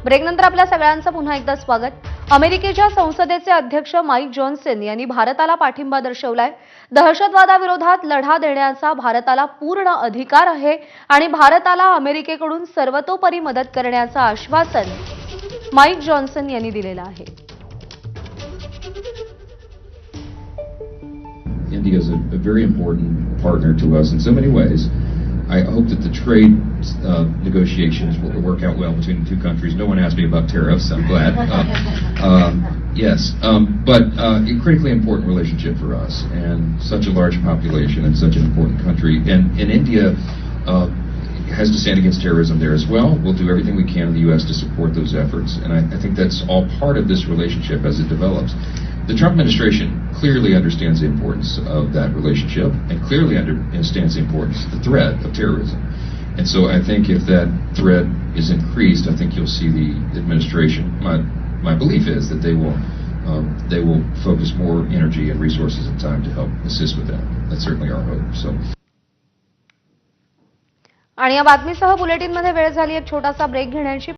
ब्रेकनंतर आपल्या सगळ्यांचं पुन्हा एकदा स्वागत। अमेरिकेच्या संसदेचे अध्यक्ष माईक जॉन्सन यांनी भारताला पाठिंबा दर्शवलाय। दहशतवादाविरोधात लढा देण्याचा भारताला पूर्ण अधिकार आहे आणि भारताला अमेरिकेकडून सर्वतोपरी मदत करण्याचं आश्वासन माईक जॉन्सन यांनी दिलेलं आहे। India is a very important partner to us in so many ways. I hope that the trade negotiations will work out well between the two countries. No one asked me about tariffs. I'm glad. Yes, but a critically important relationship for us, and such a large population and such an important country. And India has to stand against terrorism there as well. We'll do everything we can in the U.S. to support those efforts, and I think that's all part of this relationship as it develops. The Trump administration clearly understands the importance of that relationship and clearly understands the importance of the threat of terrorism. And so I think if that threat is increased, I think you'll see the administration, my belief is that they will focus more energy and resources and time to help assist with that. That's certainly our hope. So. आणि या बातमीसह बुलेटिनमध्ये वेळ झाली एक छोटासा break घेण्याची।